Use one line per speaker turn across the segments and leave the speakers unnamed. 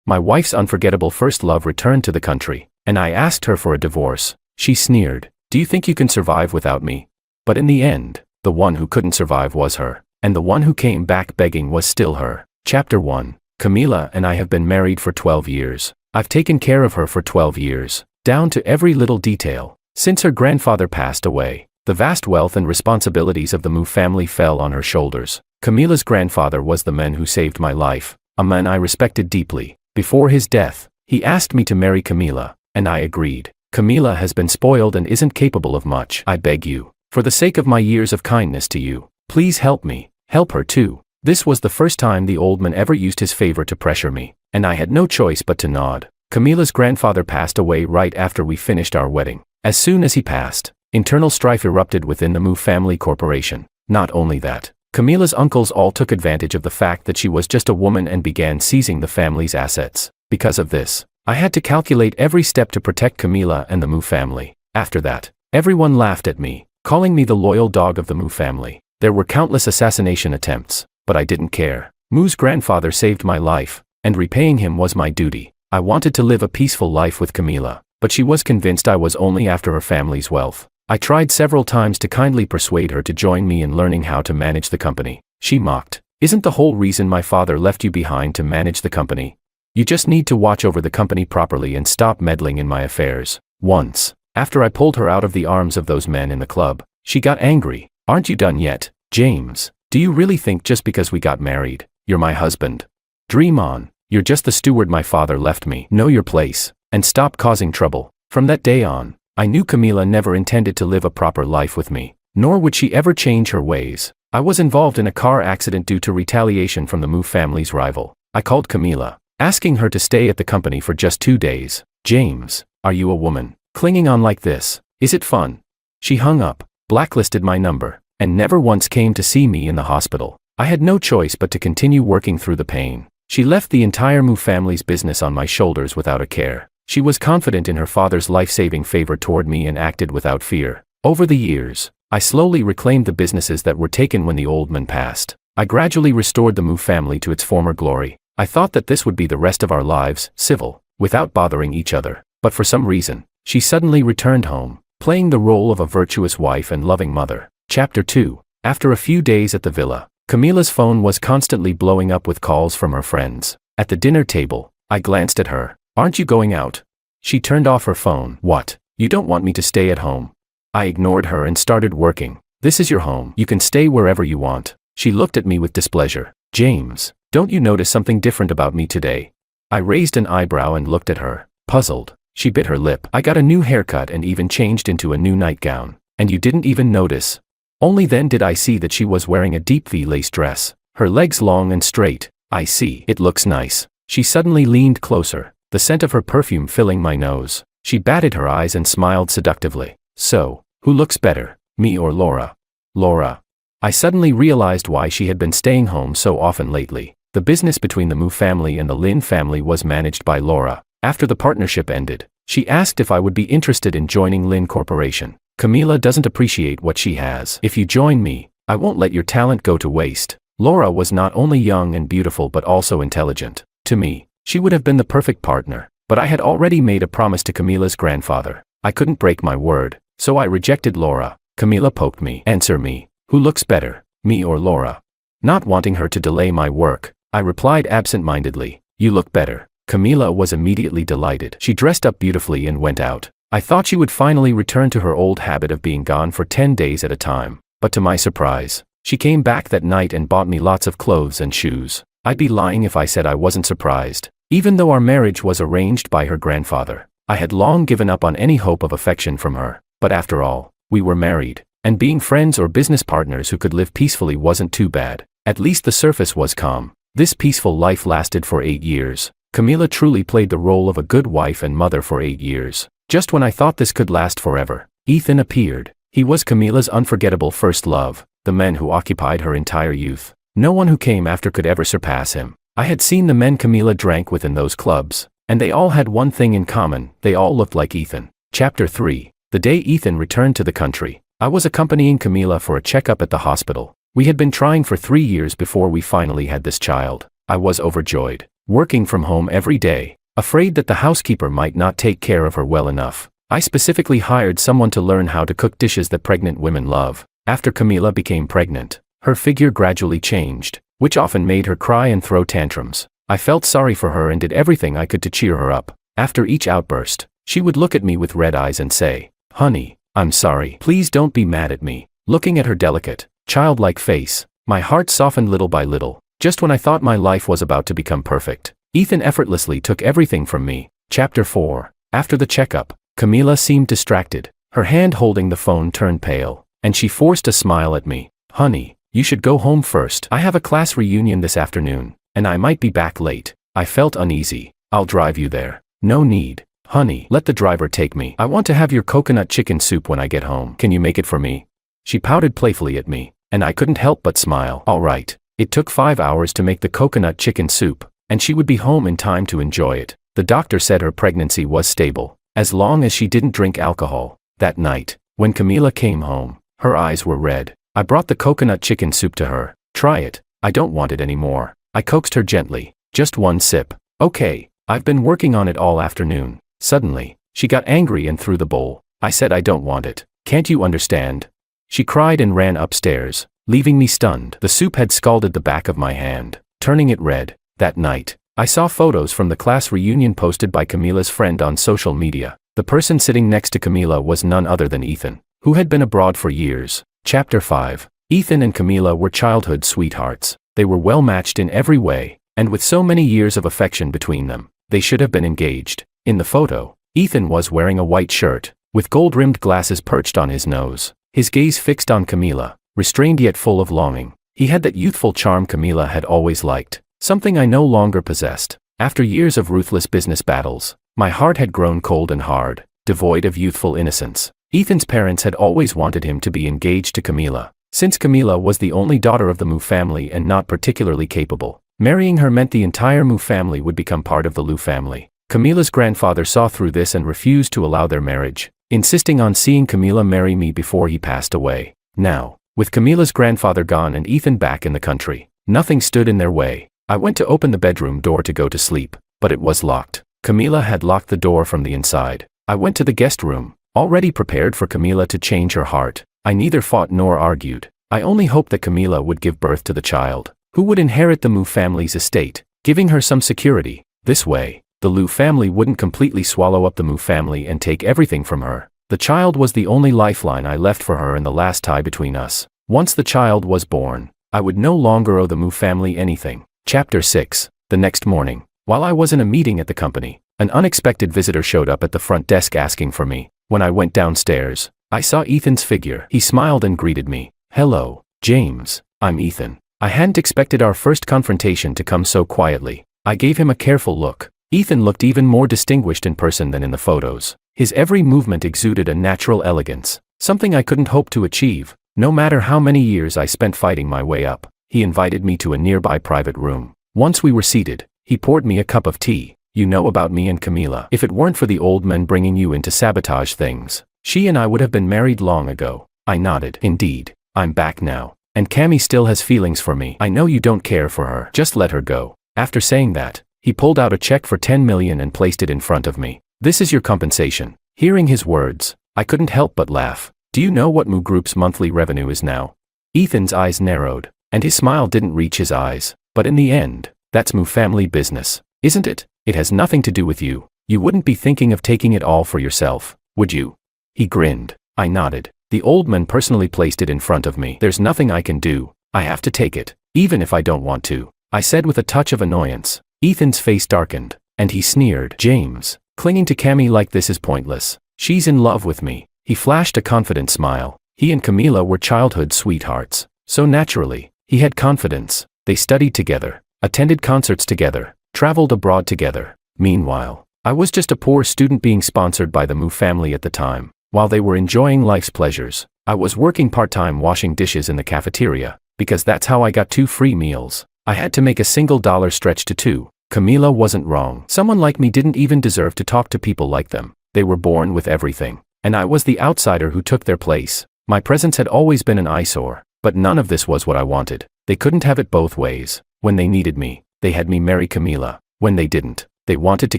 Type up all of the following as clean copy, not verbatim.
My wife's unforgettable first love returned to the country, and I asked her for a divorce. She sneered, "Do you think you can survive without me?" But in the end, the one who couldn't survive was her, and the one who came back begging was still her. Chapter 1. Camila and I have been married for 12 years. I've taken care of her for 12 years, down to every little detail. Since her grandfather passed away, the vast wealth and responsibilities of the Mu family fell on her shoulders. Camila's grandfather was the man who saved my life, a man I respected deeply. Before his death, he asked me to marry Camila, and I agreed. Camila has been spoiled and isn't capable of much. I beg you, for the sake of my years of kindness to you, please help me, help her too. This was the first time the old man ever used his favor to pressure me, and I had no choice but to nod. Camila's grandfather passed away right after we finished our wedding. As soon as he passed, internal strife erupted within the Mu family corporation. Not only that, Camila's uncles all took advantage of the fact that she was just a woman and began seizing the family's assets. Because of this, I had to calculate every step to protect Camila and the Mu family. After that, everyone laughed at me, calling me the loyal dog of the Mu family. There were countless assassination attempts, but I didn't care. Mu's grandfather saved my life, and repaying him was my duty. I wanted to live a peaceful life with Camila, but she was convinced I was only after her family's wealth. I tried several times to kindly persuade her to join me in learning how to manage the company. She mocked, "Isn't the whole reason my father left you behind to manage the company? You just need to watch over the company properly and stop meddling in my affairs." Once, after I pulled her out of the arms of those men in the club, she got angry. "Aren't you done yet, James? Do you really think just because we got married, you're my husband? Dream on, you're just the steward my father left me. Know your place, and stop causing trouble." From that day on, I knew Camila never intended to live a proper life with me, nor would she ever change her ways. I was involved in a car accident due to retaliation from the Mu family's rival. I called Camila, asking her to stay at the company for just 2 days. "James, are you a woman? Clinging on like this, is it fun?" She hung up, blacklisted my number, and never once came to see me in the hospital. I had no choice but to continue working through the pain. She left the entire Mu family's business on my shoulders without a care. She was confident in her father's life-saving favor toward me and acted without fear. Over the years, I slowly reclaimed the businesses that were taken when the old man passed. I gradually restored the Mu family to its former glory. I thought that this would be the rest of our lives, civil, without bothering each other. But for some reason, she suddenly returned home, playing the role of a virtuous wife and loving mother. Chapter 2. After a few days at the villa, Camila's phone was constantly blowing up with calls from her friends. At the dinner table, I glanced at her. "Aren't you going out?" She turned off her phone. "What? You don't want me to stay at home?" I ignored her and started working. "This is your home. You can stay wherever you want." She looked at me with displeasure. "James, don't you notice something different about me today?" I raised an eyebrow and looked at her, puzzled. She bit her lip. "I got a new haircut and even changed into a new nightgown. And you didn't even notice?" Only then did I see that she was wearing a deep V-lace dress, her legs long and straight. "I see. It looks nice." She suddenly leaned closer, the scent of her perfume filling my nose. She batted her eyes and smiled seductively. "So, who looks better, me or Laura?" "Laura." I suddenly realized why she had been staying home so often lately. The business between the Mu family and the Lin family was managed by Laura. After the partnership ended, she asked if I would be interested in joining Lin Corporation. "Camila doesn't appreciate what she has. If you join me, I won't let your talent go to waste." Laura was not only young and beautiful but also intelligent. To me, she would have been the perfect partner, but I had already made a promise to Camila's grandfather. I couldn't break my word, so I rejected Laura. Camila poked me. "Answer me. Who looks better, me or Laura?" Not wanting her to delay my work, I replied absent-mindedly, "You look better." Camila was immediately delighted. She dressed up beautifully and went out. I thought she would finally return to her old habit of being gone for 10 days at a time, but to my surprise, she came back that night and bought me lots of clothes and shoes. I'd be lying if I said I wasn't surprised. Even though our marriage was arranged by her grandfather, I had long given up on any hope of affection from her. But after all, we were married, and being friends or business partners who could live peacefully wasn't too bad. At least the surface was calm. This peaceful life lasted for 8 years. Camila truly played the role of a good wife and mother for 8 years. Just when I thought this could last forever, Ethan appeared. He was Camila's unforgettable first love, the man who occupied her entire youth. No one who came after could ever surpass him. I had seen the men Camila drank with in those clubs, and they all had one thing in common: they all looked like Ethan. Chapter 3. The day Ethan returned to the country, I was accompanying Camila for a checkup at the hospital. We had been trying for 3 years before we finally had this child. I was overjoyed. working from home every day, afraid that the housekeeper might not take care of her well enough. I specifically hired someone to learn how to cook dishes that pregnant women love. After Camila became pregnant, her figure gradually changed, which often made her cry and throw tantrums. I felt sorry for her and did everything I could to cheer her up. After each outburst, she would look at me with red eyes and say, "Honey, I'm sorry. Please don't be mad at me." Looking at her delicate, childlike face, my heart softened little by little. Just when I thought my life was about to become perfect, Ethan effortlessly took everything from me. Chapter 4. After the checkup, Camila seemed distracted. Her hand holding the phone turned pale, and she forced a smile at me. "Honey, you should go home first. I have a class reunion this afternoon, and I might be back late." I felt uneasy. "I'll drive you there." "No need. Honey, let the driver take me. I want to have your coconut chicken soup when I get home. Can you make it for me?" She pouted playfully at me, and I couldn't help but smile. All right. It took 5 hours to make the coconut chicken soup, and she would be home in time to enjoy it. The doctor said her pregnancy was stable, as long as she didn't drink alcohol. That night, when Camila came home, her eyes were red. I brought the coconut chicken soup to her. "Try it. I don't want it anymore." I coaxed her gently. "Just one sip." "Okay, I've been working on it all afternoon." Suddenly, she got angry and threw the bowl. I said, "I don't want it. Can't you understand?" She cried and ran upstairs, leaving me stunned. The soup had scalded the back of my hand, turning it red. That night, I saw photos from the class reunion posted by Camila's friend on social media. The person sitting next to Camila was none other than Ethan, who had been abroad for years. Chapter 5. Ethan and Camila were childhood sweethearts. They were well matched in every way, and with so many years of affection between them, they should have been engaged. In the photo, Ethan was wearing a white shirt, with gold-rimmed glasses perched on his nose, his gaze fixed on Camila, restrained yet full of longing. He had that youthful charm Camila had always liked, something I no longer possessed. After years of ruthless business battles, my heart had grown cold and hard, devoid of youthful innocence. Ethan's parents had always wanted him to be engaged to Camila. Since Camila was the only daughter of the Mu family and not particularly capable, marrying her meant the entire Mu family would become part of the Liu family. Camila's grandfather saw through this and refused to allow their marriage, insisting on seeing Camila marry me before he passed away. Now, with Camila's grandfather gone and Ethan back in the country, nothing stood in their way. I went to open the bedroom door to go to sleep, but it was locked. Camila had locked the door from the inside. I went to the guest room, already prepared for Camila to change her heart. I neither fought nor argued. I only hoped that Camila would give birth to the child, who would inherit the Mu family's estate, giving her some security. This way, the Liu family wouldn't completely swallow up the Mu family and take everything from her. The child was the only lifeline I left for her and the last tie between us. Once the child was born, I would no longer owe the Mu family anything. Chapter 6. The next morning, while I was in a meeting at the company, an unexpected visitor showed up at the front desk asking for me. When I went downstairs, I saw Ethan's figure. He smiled and greeted me. "Hello, James. I'm Ethan." I hadn't expected our first confrontation to come so quietly. I gave him a careful look. Ethan looked even more distinguished in person than in the photos. His every movement exuded a natural elegance, something I couldn't hope to achieve, no matter how many years I spent fighting my way up. He invited me to a nearby private room. Once we were seated, he poured me a cup of tea. "You know about me and Camila. If it weren't for the old men bringing you in to sabotage things, she and I would have been married long ago." I nodded. "Indeed, I'm back now. And Cami still has feelings for me. I know you don't care for her. Just let her go." After saying that, he pulled out a check for 10 million and placed it in front of me. "This is your compensation." Hearing his words, I couldn't help but laugh. "Do you know what Mu Group's monthly revenue is now?" Ethan's eyes narrowed, and his smile didn't reach his eyes. "But in the end, that's Mu family business, isn't it? It has nothing to do with you. You wouldn't be thinking of taking it all for yourself, would you?" He grinned. I nodded. The old man personally placed it in front of me. "There's nothing I can do. I have to take it, even if I don't want to," I said with a touch of annoyance. Ethan's face darkened, and he sneered. "James, clinging to Cami like this is pointless. She's in love with me." He flashed a confident smile. He and Camila were childhood sweethearts, so naturally, he had confidence. They studied together, attended concerts together, traveled abroad together. Meanwhile, I was just a poor student being sponsored by the Mu family at the time. While they were enjoying life's pleasures, I was working part-time washing dishes in the cafeteria, because that's how I got 2 free meals. I had to make a $1 stretch to 2. Camila wasn't wrong. Someone like me didn't even deserve to talk to people like them. They were born with everything, and I was the outsider who took their place. My presence had always been an eyesore, but none of this was what I wanted. They couldn't have it both ways. When they needed me, they had me marry Camila. When they didn't, they wanted to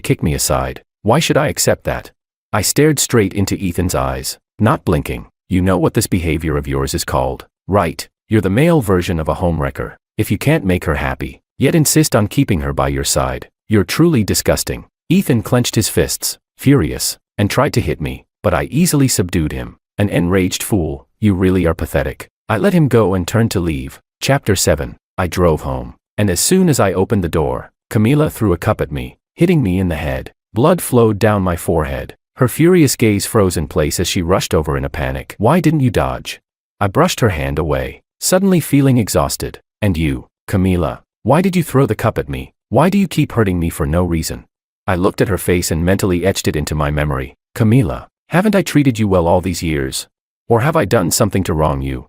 kick me aside. Why should I accept that? I stared straight into Ethan's eyes, not blinking. You know what this behavior of yours is called, right? You're the male version of a homewrecker. If you can't make her happy, yet insist on keeping her by your side, you're truly disgusting. Ethan clenched his fists, furious, and tried to hit me, but I easily subdued him. An enraged fool, you really are pathetic. I let him go and turned to leave. Chapter 7. I drove home, and as soon as I opened the door, Camila threw a cup at me, hitting me in the head. Blood flowed down my forehead. Her furious gaze froze in place as she rushed over in a panic. Why didn't you dodge? I brushed her hand away, suddenly feeling exhausted. And you, Camila, why did you throw the cup at me? Why do you keep hurting me for no reason? I looked at her face and mentally etched it into my memory. Camila, haven't I treated you well all these years? Or have I done something to wrong you?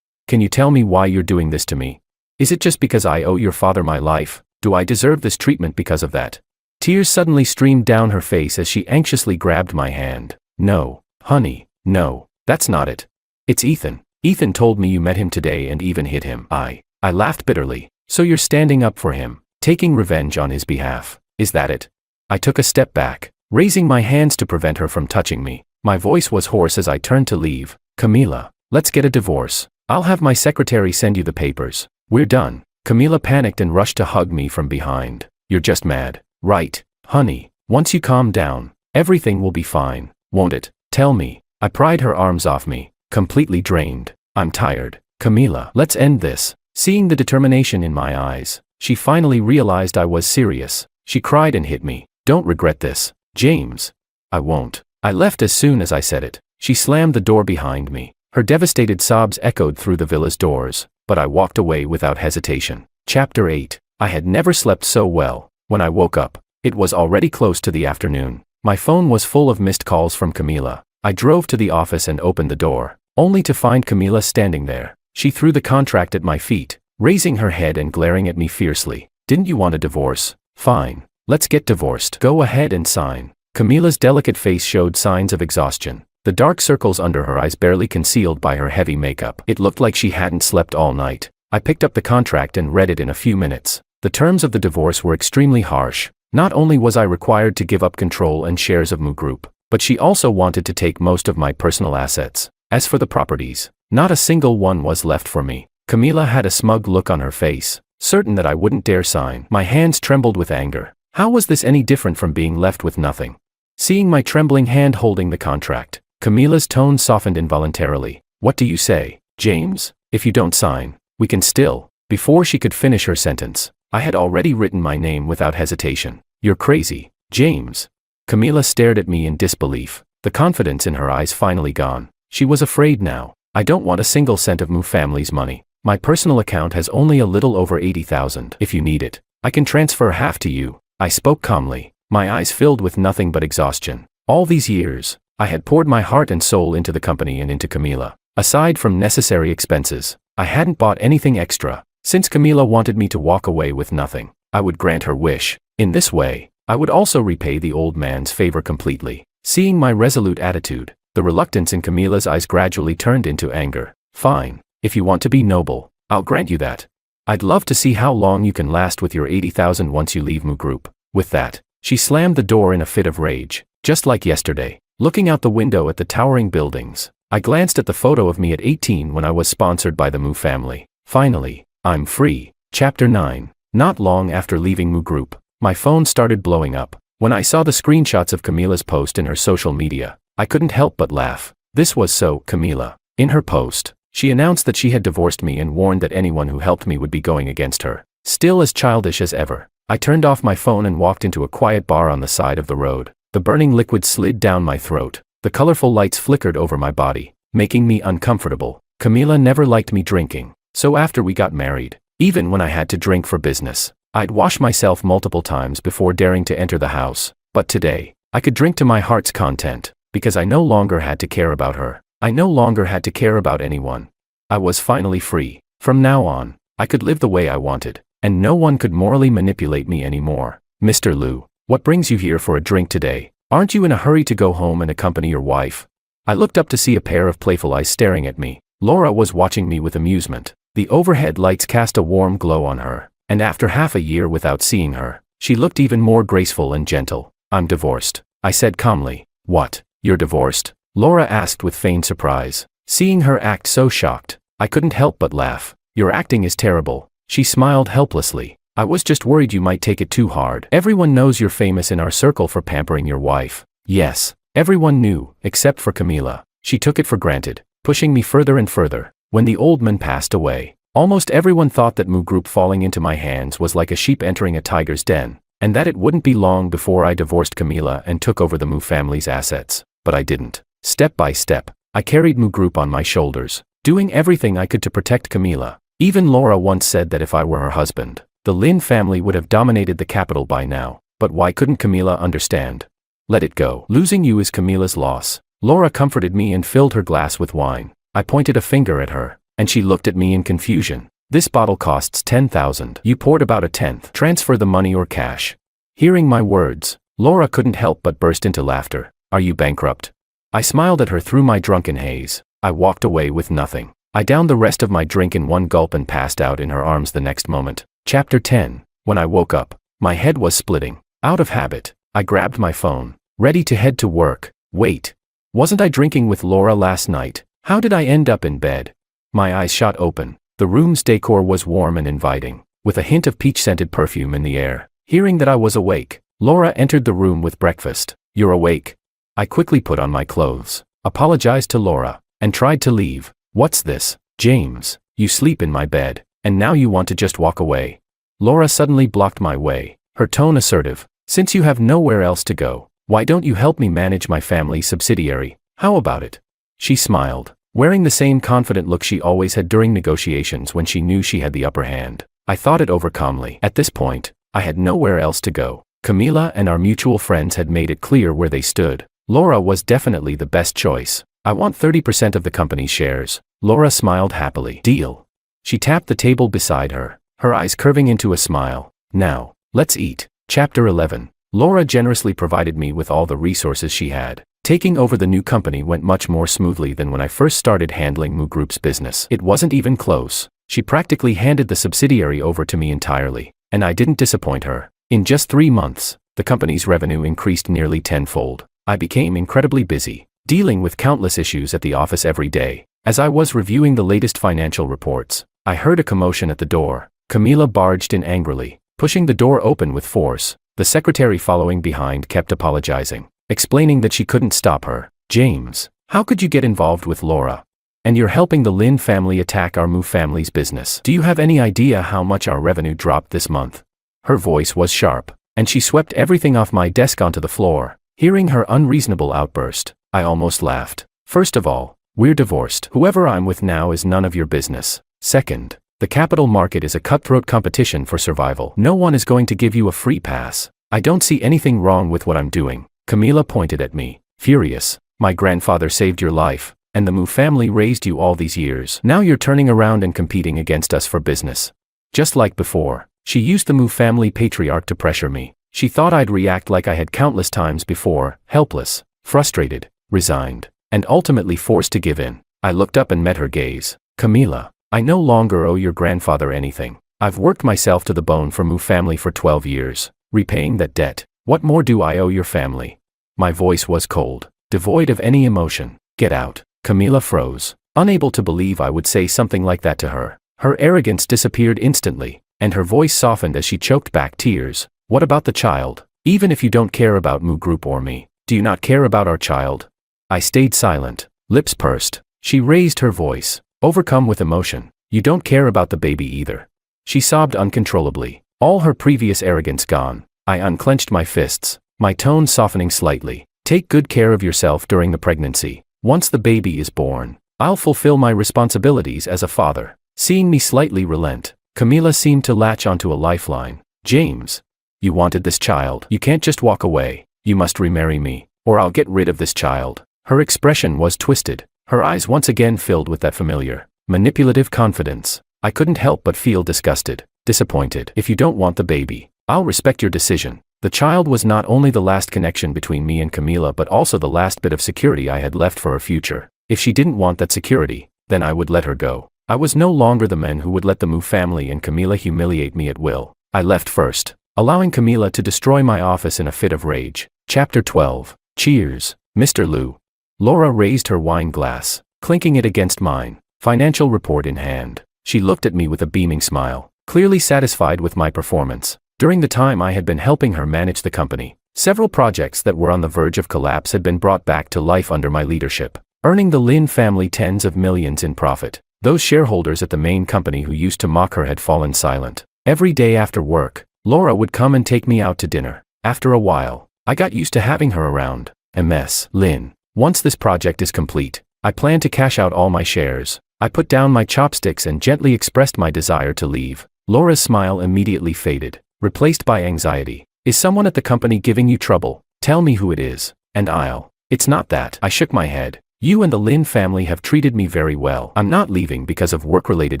Can you tell me why you're doing this to me? Is it just because I owe your father my life? Do I deserve this treatment because of that? Tears suddenly streamed down her face as she anxiously grabbed my hand. No, honey, no, that's not it. It's Ethan. Ethan told me you met him today and even hit him. I laughed bitterly. So you're standing up for him, taking revenge on his behalf. Is that it? I took a step back, raising my hands to prevent her from touching me. My voice was hoarse as I turned to leave. Camila, let's get a divorce. I'll have my secretary send you the papers. We're done. Camila panicked and rushed to hug me from behind. You're just mad, right, honey? Once you calm down, everything will be fine, won't it? Tell me. I pried her arms off me, completely drained. I'm tired. Camila, let's end this. Seeing the determination in my eyes, she finally realized I was serious. She cried and hit me. Don't regret this, James. I won't. I left as soon as I said it. She slammed the door behind me. Her devastated sobs echoed through the villa's doors, but I walked away without hesitation. Chapter 8. I had never slept so well. When I woke up, it was already close to the afternoon. My phone was full of missed calls from Camila. I drove to the office and opened the door, only to find Camila standing there. She threw the contract at my feet, raising her head and glaring at me fiercely. Didn't you want a divorce? Fine. Let's get divorced. Go ahead and sign. Camila's delicate face showed signs of exhaustion, the dark circles under her eyes barely concealed by her heavy makeup. It looked like she hadn't slept all night. I picked up the contract and read it in a few minutes. The terms of the divorce were extremely harsh. Not only was I required to give up control and shares of Mu Group, but she also wanted to take most of my personal assets. As for the properties, not a single one was left for me. Camila had a smug look on her face, certain that I wouldn't dare sign. My hands trembled with anger. How was this any different from being left with nothing? Seeing my trembling hand holding the contract, Camila's tone softened involuntarily. What do you say, James? If you don't sign, we can still. Before she could finish her sentence, I had already written my name without hesitation. You're crazy, James. Camila stared at me in disbelief, the confidence in her eyes finally gone. She was afraid now. I don't want a single cent of Mu family's money. My personal account has only a little over 80,000. If you need it, I can transfer half to you. I spoke calmly, my eyes filled with nothing but exhaustion. All these years, I had poured my heart and soul into the company and into Camila. Aside from necessary expenses, I hadn't bought anything extra. Since Camila wanted me to walk away with nothing, I would grant her wish. In this way, I would also repay the old man's favor completely. Seeing my resolute attitude, the reluctance in Camila's eyes gradually turned into anger. Fine, if you want to be noble, I'll grant you that. I'd love to see how long you can last with your 80,000 once you leave Mu Group. With that, she slammed the door in a fit of rage, just like yesterday. Looking out the window at the towering buildings, I glanced at the photo of me at 18 when I was sponsored by the Mu family. Finally, I'm free. Chapter 9. Not long after leaving Mu Group, my phone started blowing up. When I saw the screenshots of Camila's post in her social media, I couldn't help but laugh. This was so Camila. In her post, she announced that she had divorced me and warned that anyone who helped me would be going against her. Still as childish as ever, I turned off my phone and walked into a quiet bar on the side of the road. The burning liquid slid down my throat. The colorful lights flickered over my body, making me uncomfortable. Camila never liked me drinking, so after we got married, even when I had to drink for business, I'd wash myself multiple times before daring to enter the house. But today, I could drink to my heart's content, because I no longer had to care about her. I no longer had to care about anyone. I was finally free. From now on, I could live the way I wanted, and no one could morally manipulate me anymore. Mr. Liu, what brings you here for a drink today? Aren't you in a hurry to go home and accompany your wife? I looked up to see a pair of playful eyes staring at me. Laura was watching me with amusement. The overhead lights cast a warm glow on her, and after half a year without seeing her, She looked even more graceful and gentle. I'm divorced, I said calmly. What? You're divorced? Laura asked with feigned surprise. Seeing her act so shocked, I couldn't help but laugh. Your acting is terrible. She smiled helplessly. I was just worried you might take it too hard. Everyone knows you're famous in our circle for pampering your wife. Yes, everyone knew, except for Camila. She took it for granted, pushing me further and further. When the old man passed away, almost everyone thought that Mu Group falling into my hands was like a sheep entering a tiger's den, and that it wouldn't be long before I divorced Camila and took over the Mu family's assets. But I didn't. Step by step, I carried Mu Group on my shoulders, doing everything I could to protect Camila. Even Laura once said that if I were her husband, the Lin family would have dominated the capital by now. But why couldn't Camila understand? Let it go. Losing you is Camila's loss. Laura comforted me and filled her glass with wine. I pointed a finger at her, and she looked at me in confusion. This bottle costs 10,000. You poured about a tenth. Transfer the money or cash. Hearing my words, Laura couldn't help but burst into laughter. Are you bankrupt? I smiled at her through my drunken haze. I walked away with nothing. I downed the rest of my drink in one gulp and passed out in her arms the next moment. Chapter 10. When I woke up, my head was splitting. Out of habit, I grabbed my phone, ready to head to work. Wait. Wasn't I drinking with Laura last night? How did I end up in bed? My eyes shot open. The room's decor was warm and inviting, with a hint of peach-scented perfume in the air. Hearing that I was awake, Laura entered the room with breakfast. You're awake? I quickly put on my clothes, apologized to Laura, and tried to leave. What's this, James? You sleep in my bed, and now you want to just walk away. Laura suddenly blocked my way, her tone assertive. Since you have nowhere else to go, why don't you help me manage my family subsidiary? How about it? She smiled, wearing the same confident look she always had during negotiations when she knew she had the upper hand. I thought it over calmly. At this point, I had nowhere else to go. Camila and our mutual friends had made it clear where they stood. Laura was definitely the best choice. I want 30% of the company's shares. Laura smiled happily. Deal. She tapped the table beside her, her eyes curving into a smile. Now, let's eat. Chapter 11. Laura generously provided me with all the resources she had. Taking over the new company went much more smoothly than when I first started handling Mu Group's business. It wasn't even close. She practically handed the subsidiary over to me entirely, and I didn't disappoint her. In just 3 months, the company's revenue increased nearly tenfold. I became incredibly busy, dealing with countless issues at the office every day. As I was reviewing the latest financial reports, I heard a commotion at the door. Camila barged in angrily, pushing the door open with force. The secretary following behind kept apologizing, explaining that she couldn't stop her. James, how could you get involved with Laura? And you're helping the Lin family attack our Mu family's business. Do you have any idea how much our revenue dropped this month? Her voice was sharp, and she swept everything off my desk onto the floor. Hearing her unreasonable outburst, I almost laughed. First of all, we're divorced. Whoever I'm with now is none of your business. Second, the capital market is a cutthroat competition for survival. No one is going to give you a free pass. I don't see anything wrong with what I'm doing. Camila pointed at me, furious. My grandfather saved your life, and the Mu family raised you all these years. Now you're turning around and competing against us for business. Just like before, she used the Mu family patriarch to pressure me. She thought I'd react like I had countless times before, helpless, frustrated, resigned, and ultimately forced to give in. I looked up and met her gaze. Camila, I no longer owe your grandfather anything. I've worked myself to the bone for Mu family for 12 years, repaying that debt. What more do I owe your family? My voice was cold, devoid of any emotion. Get out. Camila froze, unable to believe I would say something like that to her. Her arrogance disappeared instantly, and her voice softened as she choked back tears. What about the child? Even if you don't care about Mu Group or me, do you not care about our child? I stayed silent, lips pursed. She raised her voice, overcome with emotion. You don't care about the baby either. She sobbed uncontrollably, all her previous arrogance gone. I unclenched my fists, my tone softening slightly. Take good care of yourself during the pregnancy. Once the baby is born, I'll fulfill my responsibilities as a father. Seeing me slightly relent, Camila seemed to latch onto a lifeline. James, you wanted this child. You can't just walk away. You must remarry me, or I'll get rid of this child. Her expression was twisted, her eyes once again filled with that familiar, manipulative confidence. I couldn't help but feel disgusted, disappointed. If you don't want the baby, I'll respect your decision. The child was not only the last connection between me and Camila but also the last bit of security I had left for her future. If she didn't want that security, then I would let her go. I was no longer the man who would let the Mu family and Camila humiliate me at will. I left first, allowing Camila to destroy my office in a fit of rage. Chapter 12. Cheers, Mr. Liu. Laura raised her wine glass, clinking it against mine, financial report in hand. She looked at me with a beaming smile, clearly satisfied with my performance. During the time I had been helping her manage the company, several projects that were on the verge of collapse had been brought back to life under my leadership, earning the Lin family tens of millions in profit. Those shareholders at the main company who used to mock her had fallen silent. Every day after work, Laura would come and take me out to dinner. After a while, I got used to having her around. Ms. Lin, once this project is complete, I plan to cash out all my shares. I put down my chopsticks and gently expressed my desire to leave. Laura's smile immediately faded, replaced by anxiety. Is someone at the company giving you trouble? Tell me who it is, and I'll. It's not that. I shook my head. You and the Lin family have treated me very well. I'm not leaving because of work-related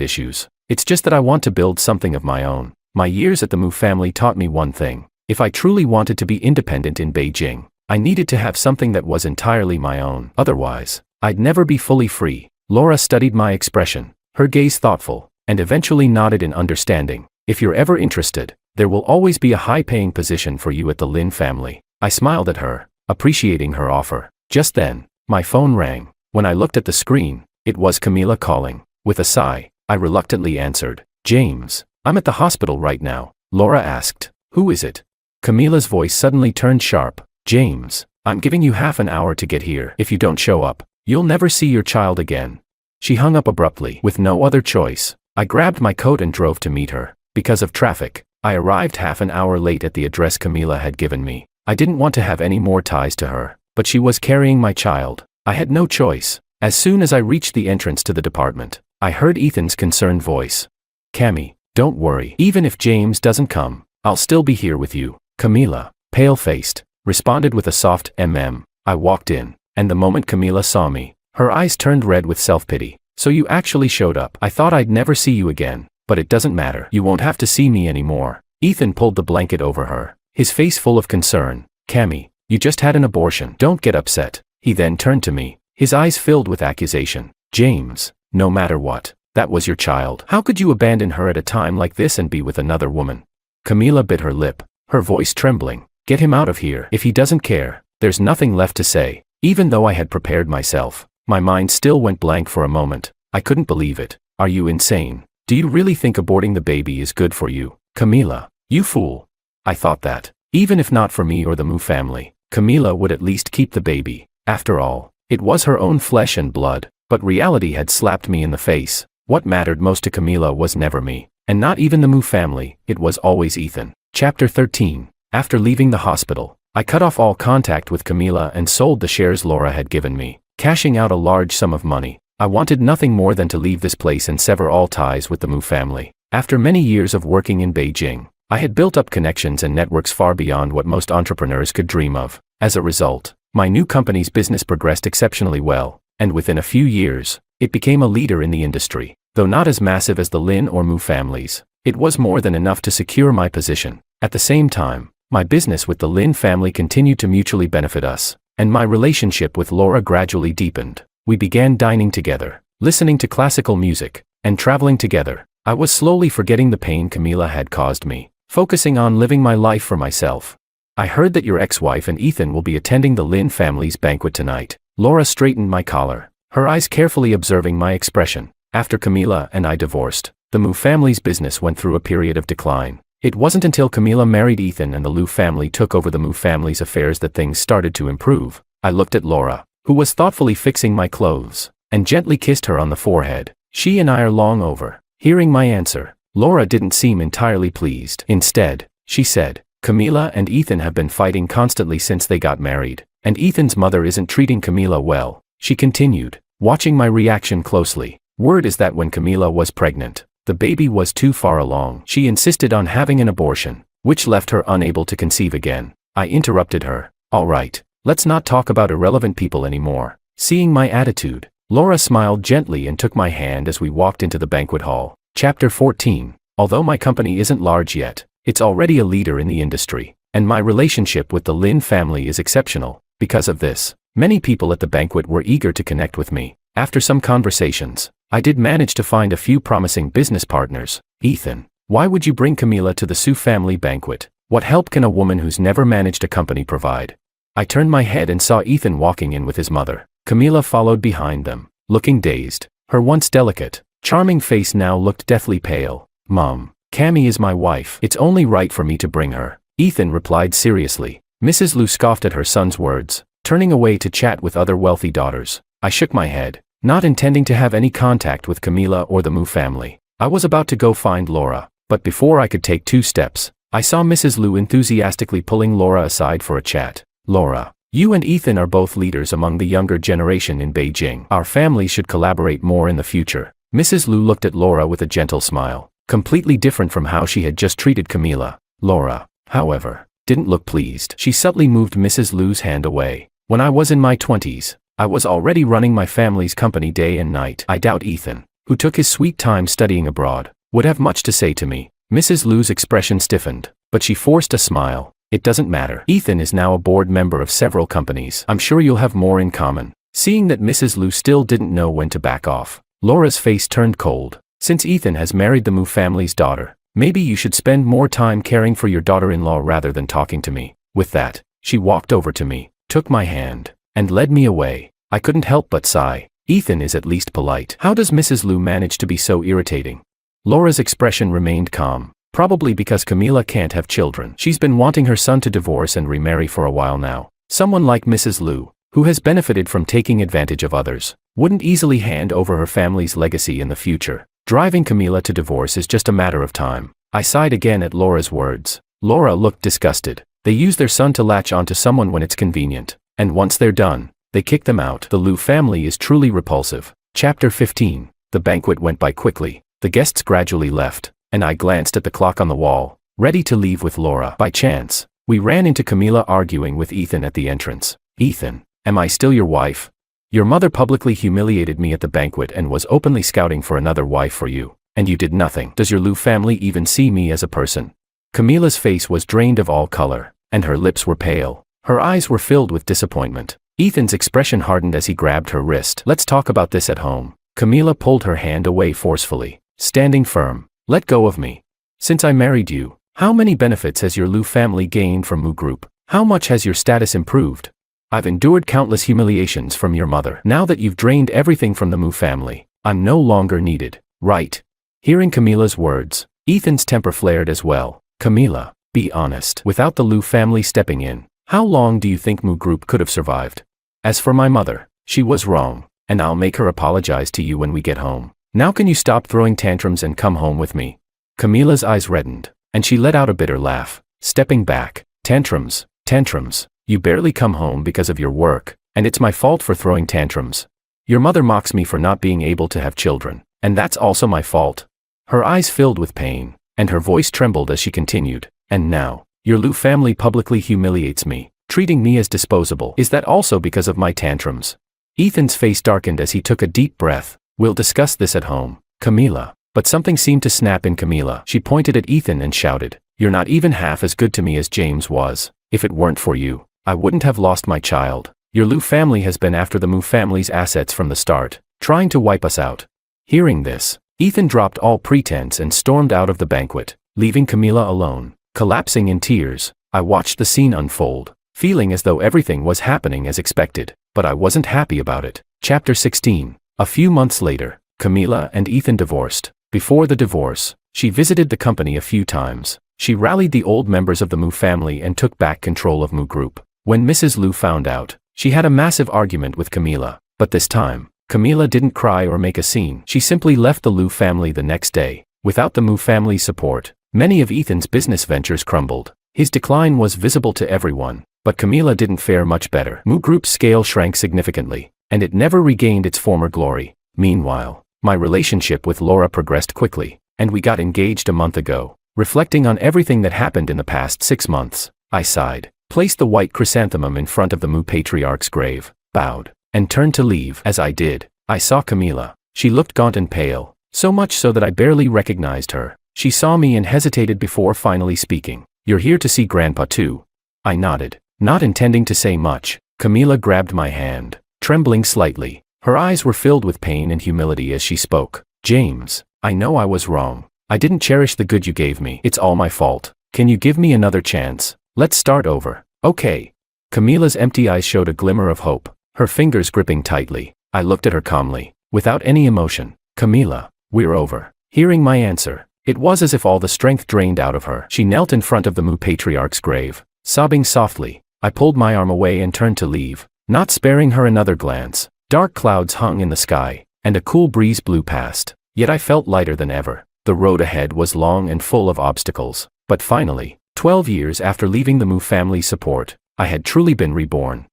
issues. It's just that I want to build something of my own. My years at the Mu family taught me one thing. If I truly wanted to be independent in Beijing, I needed to have something that was entirely my own. Otherwise, I'd never be fully free. Laura studied my expression, her gaze thoughtful, and eventually nodded in understanding. If you're ever interested, there will always be a high-paying position for you at the Lin family. I smiled at her, appreciating her offer. Just then, my phone rang. When I looked at the screen, it was Camila calling. With a sigh, I reluctantly answered. James, I'm at the hospital right now. Laura asked. Who is it? Camila's voice suddenly turned sharp. James, I'm giving you half an hour to get here. If you don't show up, you'll never see your child again. She hung up abruptly. With no other choice, I grabbed my coat and drove to meet her. Because of traffic, I arrived half an hour late at the address Camila had given me. I didn't want to have any more ties to her, but she was carrying my child. I had no choice. As soon as I reached the entrance to the department, I heard Ethan's concerned voice. Cammy, don't worry. Even if James doesn't come, I'll still be here with you. Camila, pale-faced, responded with a soft I walked in, and the moment Camila saw me, her eyes turned red with self-pity. So you actually showed up. I thought I'd never see you again, but it doesn't matter. You won't have to see me anymore. Ethan pulled the blanket over her, his face full of concern. Cammy, you just had an abortion. Don't get upset. He then turned to me, his eyes filled with accusation. James, no matter what, that was your child. How could you abandon her at a time like this and be with another woman? Camila bit her lip, her voice trembling. Get him out of here. If he doesn't care, there's nothing left to say. Even though I had prepared myself, my mind still went blank for a moment. I couldn't believe it. Are you insane? Do you really think aborting the baby is good for you? Camila, you fool. I thought that, even if not for me or the Mu family, Camila would at least keep the baby. After all, it was her own flesh and blood, but reality had slapped me in the face. What mattered most to Camila was never me, and not even the Mu family, it was always Ethan. Chapter 13. After leaving the hospital, I cut off all contact with Camila and sold the shares Laura had given me, cashing out a large sum of money. I wanted nothing more than to leave this place and sever all ties with the Mu family. After many years of working in Beijing, I had built up connections and networks far beyond what most entrepreneurs could dream of. As a result, my new company's business progressed exceptionally well, and within a few years, it became a leader in the industry. Though not as massive as the Lin or Mu families, it was more than enough to secure my position. At the same time, my business with the Lin family continued to mutually benefit us, and my relationship with Laura gradually deepened. We began dining together, listening to classical music, and traveling together. I was slowly forgetting the pain Camila had caused me, focusing on living my life for myself. I heard that your ex-wife and Ethan will be attending the Lin family's banquet tonight. Laura straightened my collar, her eyes carefully observing my expression. After Camila and I divorced, the Mu family's business went through a period of decline. It wasn't until Camila married Ethan and the Liu family took over the Mu family's affairs that things started to improve. I looked at Laura, who was thoughtfully fixing my clothes, and gently kissed her on the forehead. She and I are long over. Hearing my answer, Laura didn't seem entirely pleased. Instead, she said, Camila and Ethan have been fighting constantly since they got married, and Ethan's mother isn't treating Camila well. She continued, watching my reaction closely. Word is that when Camila was pregnant, the baby was too far along. She insisted on having an abortion, which left her unable to conceive again. I interrupted her. All right, let's not talk about irrelevant people anymore. Seeing my attitude, Laura smiled gently and took my hand as we walked into the banquet hall. Chapter 14. Although my company isn't large yet, it's already a leader in the industry, and my relationship with the Lin family is exceptional. Because of this, many people at the banquet were eager to connect with me. After some conversations, I did manage to find a few promising business partners. Ethan, why would you bring Camila to the Su family banquet? What help can a woman who's never managed a company provide? I turned my head and saw Ethan walking in with his mother. Camila followed behind them, looking dazed. Her once delicate, charming face now looked deathly pale. Mom, Cammy is my wife. It's only right for me to bring her, Ethan replied seriously. Mrs. Lu scoffed at her son's words, turning away to chat with other wealthy daughters. I shook my head, not intending to have any contact with Camila or the Mu family. I was about to go find Laura, but before I could take 2 steps, I saw Mrs. Lu enthusiastically pulling Laura aside for a chat. Laura, you and Ethan are both leaders among the younger generation in Beijing. Our families should collaborate more in the future. Mrs. Lu looked at Laura with a gentle smile, completely different from how she had just treated Camila. Laura, however, didn't look pleased. She subtly moved Mrs. Lu's hand away. When I was in my 20s, I was already running my family's company day and night. I doubt Ethan, who took his sweet time studying abroad, would have much to say to me. Mrs. Lu's expression stiffened, but she forced a smile. It doesn't matter. Ethan is now a board member of several companies. I'm sure you'll have more in common. Seeing that Mrs. Lu still didn't know when to back off, Laura's face turned cold. Since Ethan has married the Mu family's daughter, maybe you should spend more time caring for your daughter-in-law rather than talking to me. With that, she walked over to me, took my hand, and led me away. I couldn't help but sigh. Ethan is at least polite. How does Mrs. Lu manage to be so irritating? Laura's expression remained calm. Probably because Camila can't have children. She's been wanting her son to divorce and remarry for a while now. Someone like Mrs. Lu, who has benefited from taking advantage of others, wouldn't easily hand over her family's legacy in the future. Driving Camila to divorce is just a matter of time. I sighed again at Laura's words. Laura looked disgusted. They use their son to latch onto someone when it's convenient, and once they're done, they kick them out. The Lu family is truly repulsive. Chapter 15. The banquet went by quickly. The guests gradually left, and I glanced at the clock on the wall, ready to leave with Laura. By chance, we ran into Camila arguing with Ethan at the entrance. Ethan, am I still your wife? Your mother publicly humiliated me at the banquet and was openly scouting for another wife for you, and you did nothing. Does your Lu family even see me as a person? Camila's face was drained of all color, and her lips were pale. Her eyes were filled with disappointment. Ethan's expression hardened as he grabbed her wrist. Let's talk about this at home. Camila pulled her hand away forcefully, standing firm. Let go of me. Since I married you, how many benefits has your Lu family gained from Mu Group? How much has your status improved? I've endured countless humiliations from your mother. Now that you've drained everything from the Mu family, I'm no longer needed, right? Hearing Camila's words, Ethan's temper flared as well. Camila, be honest. Without the Lu family stepping in, how long do you think Mu Group could have survived? As for my mother, she was wrong, and I'll make her apologize to you when we get home. Now can you stop throwing tantrums and come home with me? Camila's eyes reddened, and she let out a bitter laugh, stepping back. Tantrums, tantrums. You barely come home because of your work, and it's my fault for throwing tantrums. Your mother mocks me for not being able to have children, and that's also my fault. Her eyes filled with pain, and her voice trembled as she continued. And now, your Lu family publicly humiliates me, treating me as disposable. Is that also because of my tantrums? Ethan's face darkened as he took a deep breath. We'll discuss this at home, Camila. But something seemed to snap in Camila. She pointed at Ethan and shouted, "You're not even half as good to me as James was. If it weren't for you, I wouldn't have lost my child. Your Lu family has been after the Mu family's assets from the start, trying to wipe us out." Hearing this, Ethan dropped all pretense and stormed out of the banquet, leaving Camila alone. Collapsing in tears, I watched the scene unfold, feeling as though everything was happening as expected, but I wasn't happy about it. Chapter 16. A few months later, Camila and Ethan divorced. Before the divorce, she visited the company a few times. She rallied the old members of the Mu family and took back control of Mu Group. When Mrs. Lu found out, she had a massive argument with Camila, but this time, Camila didn't cry or make a scene. She simply left the Lu family the next day. Without the Mu family's support, many of Ethan's business ventures crumbled. His decline was visible to everyone, but Camila didn't fare much better. Mu Group's scale shrank significantly, and it never regained its former glory. Meanwhile, my relationship with Laura progressed quickly, and we got engaged a month ago. Reflecting on everything that happened in the past 6 months, I sighed, placed the white chrysanthemum in front of the Mu patriarch's grave, bowed, and turned to leave. As I did, I saw Camila. She looked gaunt and pale, so much so that I barely recognized her. She saw me and hesitated before finally speaking. "You're here to see Grandpa too?" I nodded, not intending to say much. Camila grabbed my hand, trembling slightly. Her eyes were filled with pain and humility as she spoke. "James, I know I was wrong. I didn't cherish the good you gave me. It's all my fault. Can you give me another chance? Let's start over. Okay. Camila's empty eyes showed a glimmer of hope, her fingers gripping tightly. I looked at her calmly, without any emotion. Camila, we're over. Hearing my answer, it was as if all the strength drained out of her. She knelt in front of the Mu patriarch's grave, sobbing softly. I pulled my arm away and turned to leave, not sparing her another glance. Dark clouds hung in the sky, and a cool breeze blew past, yet I felt lighter than ever. The road ahead was long and full of obstacles, but finally, 12 years after leaving the Mu family support, I had truly been reborn.